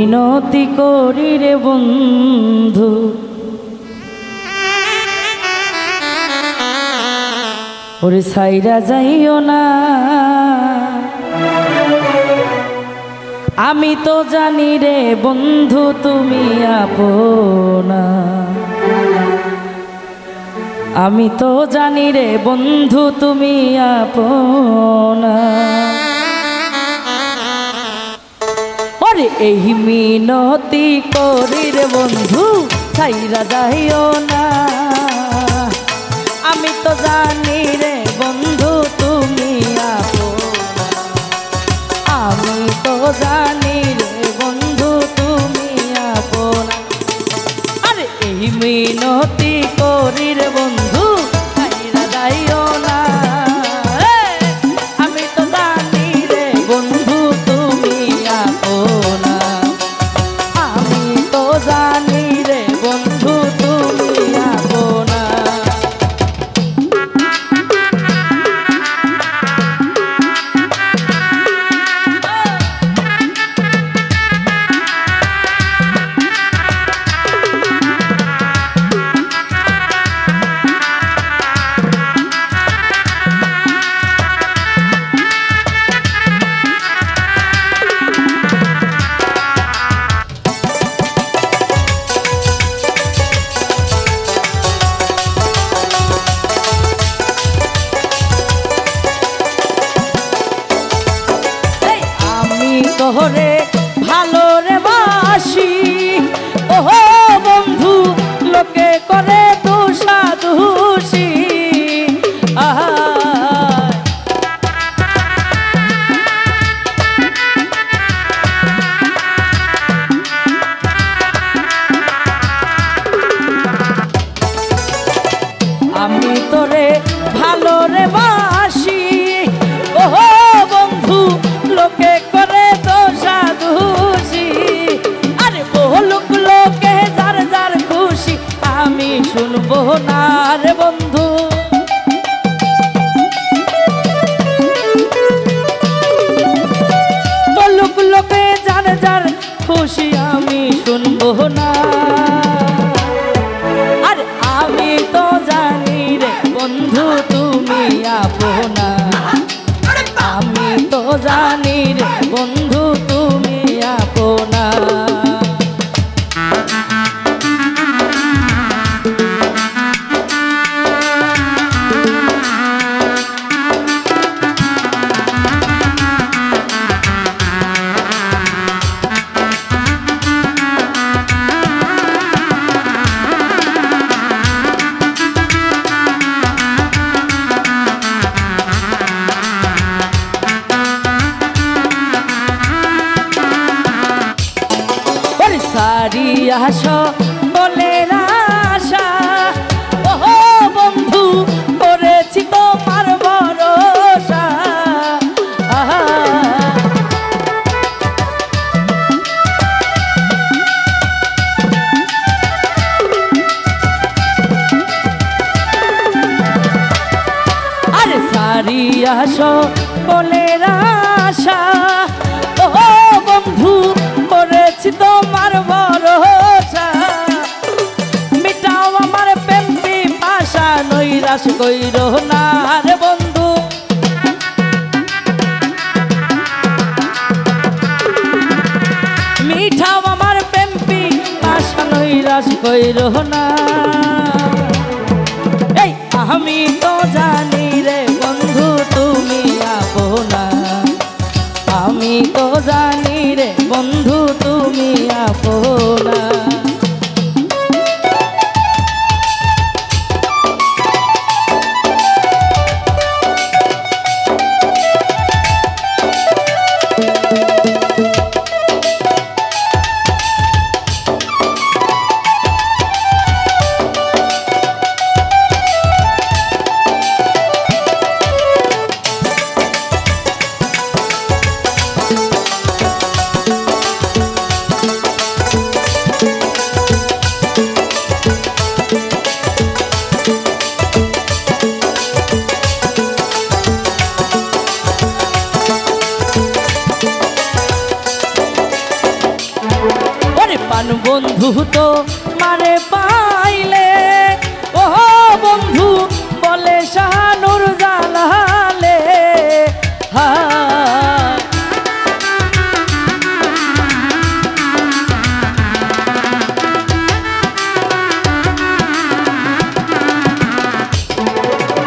মিনতি করি রে বন্ধু, ওরে সাইরা যাইও না। আমি তো জানি রে বন্ধু তুমি আপনা, আমি তো জানি রে বন্ধু তুমি আপনা। ওরে এই মিনতি করি রে বন্ধু সাইরা যাইও না। আমি তো জানি রে বন্ধু তুমি আপনা, আমি তো জানি রে বন্ধু তুমি আপনা। আরে এই মিনতি করি রে বন্ধু সাইরা যাইও না। আমি তো জানি রে বন্ধু তুমি আপনা, আমি তো জানি রে বন্ধু তুমি আপনা। তোরে ভালো রে বাসি ওহো বন্ধু, লোকে করে দোষাদোষী। আমি তোরে ভালো রে বাসি ওহো বন্ধু, লোকে করে দোষাদোষী। আরে বলুক লোকে যার যার খুশি, আমি শুনবো না রে বন্ধু। বলুক লোকে যার যার খুশি, আমি শুনবো না। আরে আমি তো জানি রে বন্ধু তুমি আপনা, আমি তো জানি রে বন্ধু তুমি আপনা। সারিয়া বলের আশা ওহো বন্ধু, করেছি তোমার ভরসা। আরে সারিয়া বলের আশা ওহো বন্ধু, করেছি তোমার ভরসা। মিটাও আমার প্রেম পিপাসা, নৈরাশ কইরো না রে বন্ধু। মিঠাও আমার প্রেম পিপাসা, নৈরাশ কইরো না। এই আমি তো জানি রে বন্ধু তুমি আপনা, আমি তো জানি রে বন্ধু তুমি আপনা। বন্ধু তো মারে পাইলে ও বন্ধু বলে শাহানুর জালালে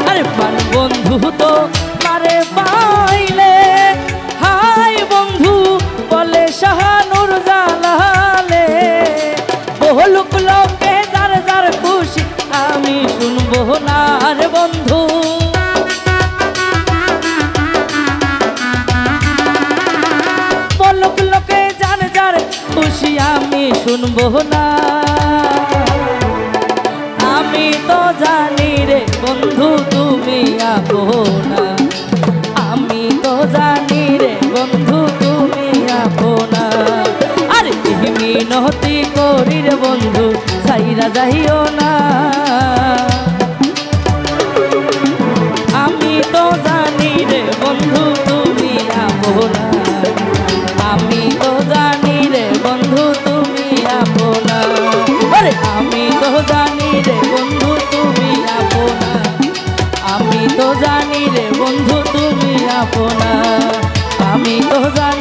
আরে বন্ধু তো মারে পাইলে হাই বন্ধু বলে শাহানুর জালালে বহুলুক লোকে যার যার খুশি আমি শুনবো না রে বন্ধু বহুলুক লোকে যার যার খুশি আমি শুনবো না আমি তো জানি রে বন্ধু তুমি আপনা আমি তো জানি রে বন্ধু তুমি আপনা আরে মিনতি করি রে বন্ধু সাইরা যাইও না আমি তো জানি রে বন্ধু তুমি আপনা আমি তো জানি রে বন্ধু তুমি আপনা আরে আমি তো জানি রে বন্ধু তুমি আপনা আমি তো জানি রে বন্ধু তুমি আপনা আমি তো জানি